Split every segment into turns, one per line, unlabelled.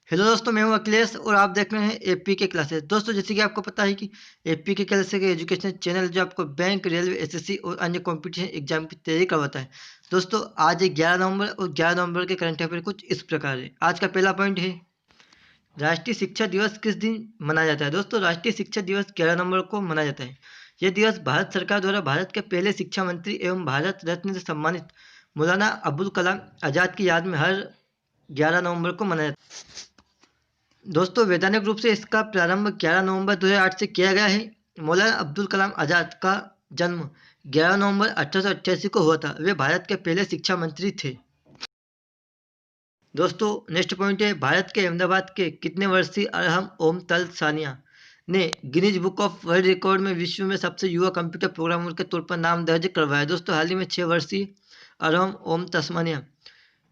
Hello दोस्तों, मैं हूं अखिलेश और आप देख रहे हैं एपी के क्लासेस। दोस्तों, जैसे कि आपको पता है कि एपी के क्लासेस का एजुकेशनल चैनल जो आपको बैंक, रेलवे, एसएससी और अन्य कॉम्पिटिशन एग्जाम की तैयारी करवाता है। दोस्तों, आज है 11 नवंबर और 11 नवंबर के करंट अफेयर कुछ इस प्रकार है। आज का पहला पॉइंट है, राष्ट्रीय शिक्षा दिवस किस दिन मनाया जाता है। दोस्तों, राष्ट्रीय शिक्षा दिवस 11 नवंबर को मनाया जाता है। यह दिवस भारत सरकार द्वारा भारत के पहले शिक्षा मंत्री एवं भारत रत्न से सम्मानित मौलाना अबुल कलाम आज़ाद की याद में हर 11 नवंबर को मनाया जाता है। दोस्तों, वैधानिक रूप से इसका प्रारंभ 11 नवंबर 2008 से किया गया है। मौलाना अब्दुल कलाम आज़ाद का जन्म 11 नवंबर 1888 को हुआ था। वे भारत के पहले शिक्षा मंत्री थे। दोस्तों, नेक्स्ट पॉइंट है, भारत के अहमदाबाद के कितने वर्षीय अरहम ओम तल सानिया ने Guinness book of world record में विश्व में सबसे युवा कंप्यूटर प्रोग्रामर के तौर पर नाम दर्ज करवाया। दोस्तों, हाल ही में 6 वर्षीय अरहम ओम तस्मानिया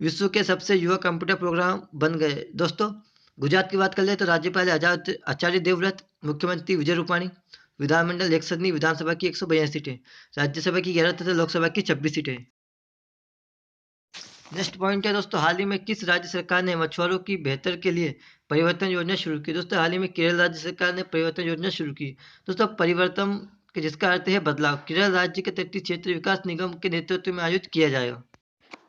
विश्व के सबसे युवा कंप्यूटर प्रोग्राम बन गए। दोस्तों, गुजरात की बात कर ले तो राज्यपाल आचार्य देवव्रत, मुख्यमंत्री विजय रूपाणी, विधानमंडल 1 सदनी, विधानसभा की 142 सीटें, राज्यसभा की 11 तथा लोकसभा की 26 सीटें। नेक्स्ट पॉइंट है दोस्तों, हाल ही में किस राज्य सरकार ने मछुआरों की बेहतर के लिए परिवर्तन योजना शुरू की। दोस्तों, हाल ही में केरल राज्य सरकार ने परिवर्तन योजना शुरू की। दोस्तों, परिवर्तन के जिसका अर्थ है बदलाव, केरल राज्य के तटीय क्षेत्र विकास निगम के नेतृत्व में आयोजित किया जाएगा।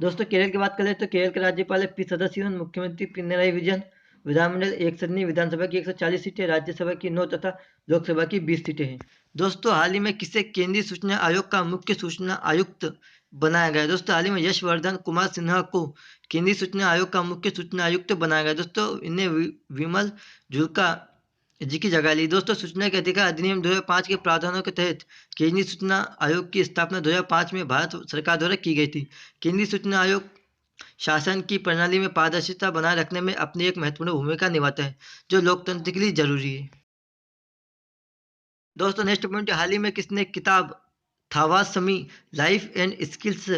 दोस्तों, केरल की बात करें तो केरल के राज्यपाल है पी सदाशिवन, मुख्यमंत्री पिनराई विजयन, विधानमंडल 1 सदनी, विधानसभा की 140 सीटें, राज्यसभा की 9 तथा लोकसभा की 20 सीटें हैं। दोस्तों, हाल ही में किसे केंद्रीय सूचना आयोग का मुख्य सूचना आयुक्त बनाया गया। दोस्तों, हाल ही में यशवर्धन कुमार सिन्हा को केंद्रीय सूचना आयोग का मुख्य सूचना आयुक्त बनाया गया। दोस्तों, इन्हें विमल जुल्का जी की जगह ली। दोस्तों, सूचना के अधिकार अधिनियम 2005 के प्रावधानों के तहत केंद्रीय सूचना आयोग की स्थापना 2005 में भारत सरकार द्वारा की गई थी। केंद्रीय सूचना आयोग शासन की प्रणाली में पारदर्शिता बनाए रखने में अपनी एक महत्वपूर्ण भूमिका निभाता है, जो लोकतंत्र के लिए जरूरी है। दोस्तों, नेक्स्ट पॉइंट, हाल ही में किसने किताब Thavasami life and skills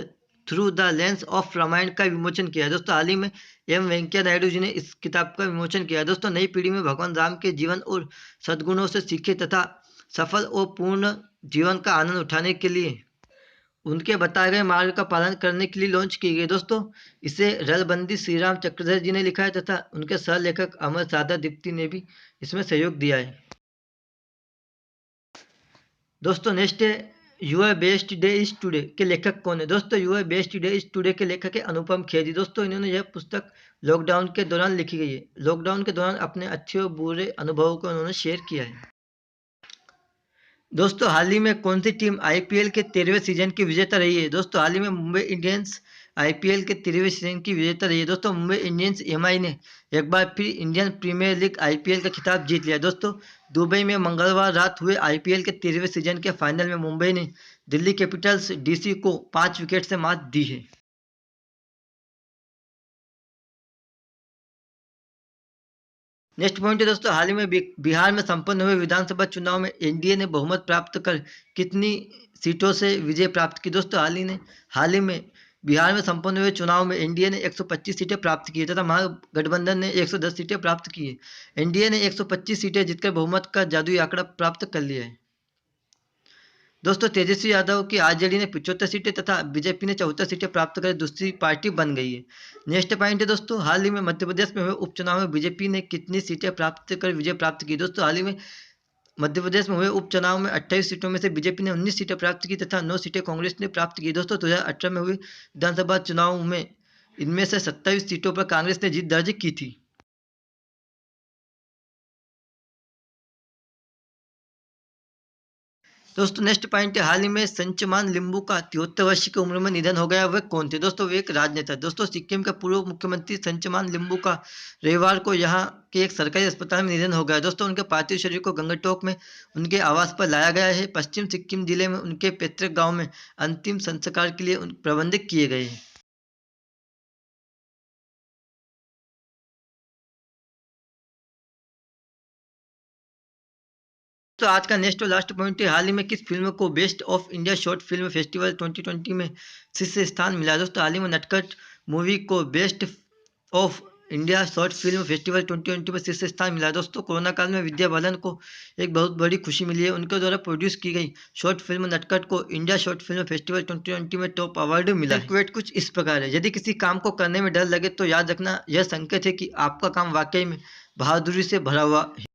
through the lens of Ramayana का विमोचन किया। दोस्तों, हाल ही में एम वेंकैया नायडू जी ने इस किताब का विमोचन किया। दोस्तों, नई पीढ़ी में भगवान राम के जीवन और सद्गुणों से सीखे तथा सफल और पूर्ण जीवन का आनंद उठाने के लिए उनके बताए गए मार्ग का पालन करने के लिए लॉन्च की गई। दोस्तों, इसे रलबंदी श्रीराम चक्रधर जी ने लिखा है तथा उनके सह लेखक अमर सादा दीप्ति ने भी इसमें सहयोग दिया है। दोस्तों, नेक्स्ट है, your best day is today के लेखक कौन है। दोस्तों, your best day is today के लेखक है अनुपम खेर जी। दोस्तों, इन्होंने यह पुस्तक लॉकडाउन के दौरान लिखी गई है। लॉकडाउन के दौरान अपने अच्छे और बुरे अनुभवों को उन्होंने शेयर किया है। दोस्तों, हाल ही में कौन सी टीम आईपीएल के 13वें सीजन की विजेता रही है। दोस्तों, हाल ही में मुंबई इंडियंस आईपीएल के 13वें सीजन की विजेता रही है। दोस्तों, मुंबई इंडियंस एमआई ने एक बार फिर इंडियन प्रीमियर लीग आईपीएल का खिताब जीत लिया। दोस्तों, दुबई में मंगलवार रात हुए आईपीएल के 13वें सीजन के फाइनल में मुंबई ने दिल्ली कैपिटल्स डीसी को 5 विकेट से मात दी है। नेक्स्ट पॉइंट है दोस्तों, हाल ही में बिहार में संपन्न हुए विधानसभा चुनाव में एनडीए ने बहुमत प्राप्त कर कितनी सीटों से विजय प्राप्त की। दोस्तों, हाल ही में बिहार में संपन्न हुए चुनाव में एनडीए ने 125 सीटें प्राप्त की तथा महागठबंधन ने 110 सीटें प्राप्त की है। एनडीए ने 125 सीटें जीतकर बहुमत का जादुई आंकड़ा प्राप्त कर लिया है। दोस्तों, तेजस्वी यादव की आरजेडी ने 75 सीटें तथा बीजेपी ने 74 सीटें प्राप्त कर दूसरी पार्टी बन गई है। नेक्स्ट पॉइंट है दोस्तों, हाल ही में मध्य प्रदेश में हुए उपचुनाव में बीजेपी ने कितनी सीटें प्राप्त कर विजय प्राप्त की। दोस्तों, हाल ही में मध्य प्रदेश में हुए उपचुनाव में 28 सीटों में से बीजेपी ने 19 सीटें प्राप्त की तथा 9 सीटें कांग्रेस ने प्राप्त की। दोस्तों, 2018 में हुए विधानसभा चुनाव में इनमें से 27 सीटों पर कांग्रेस ने जीत दर्ज की थी। दोस्तों, नेक्स्ट पॉइंट है, हाल ही में संचमान लिंबू का 73 वर्ष की उम्र में निधन हो गया। वह कौन थे। दोस्तों, वे एक राजनेता। दोस्तों, सिक्किम के पूर्व मुख्यमंत्री संचमान लिंबू का रविवार को यहाँ के एक सरकारी अस्पताल में निधन हो गया। दोस्तों, उनके पार्थिव शरीर को गंगटोक में उनके आवास पर लाया गया है। पश्चिम सिक्किम जिले में उनके पैतृक गाँव में अंतिम संस्कार के लिए प्रबंध किए गए हैं। तो आज का नेक्स्ट और लास्ट पॉइंट है, हाल ही में किस फिल्म को best of India short film festival 2020 में शीर्ष स्थान मिला। दोस्तों, हाल ही में नटखट मूवी को best of India short film festival 2020 में शीर्ष स्थान मिला। दोस्तों कोरोना काल में विद्या बालन को एक बहुत बड़ी खुशी मिली है। उनके द्वारा प्रोड्यूस की गई शॉर्ट फिल्म नटखट को इंडिया शॉर्ट फिल्म फेस्टिवल 2020 में टॉप अवार्ड मिला है। क्वेट कुछ इस प्रकार है, यदि किसी काम को करने में डर लगे तो याद रखना यह संकेत है कि आपका काम वाकई में बहादुरी से भरा हुआ है।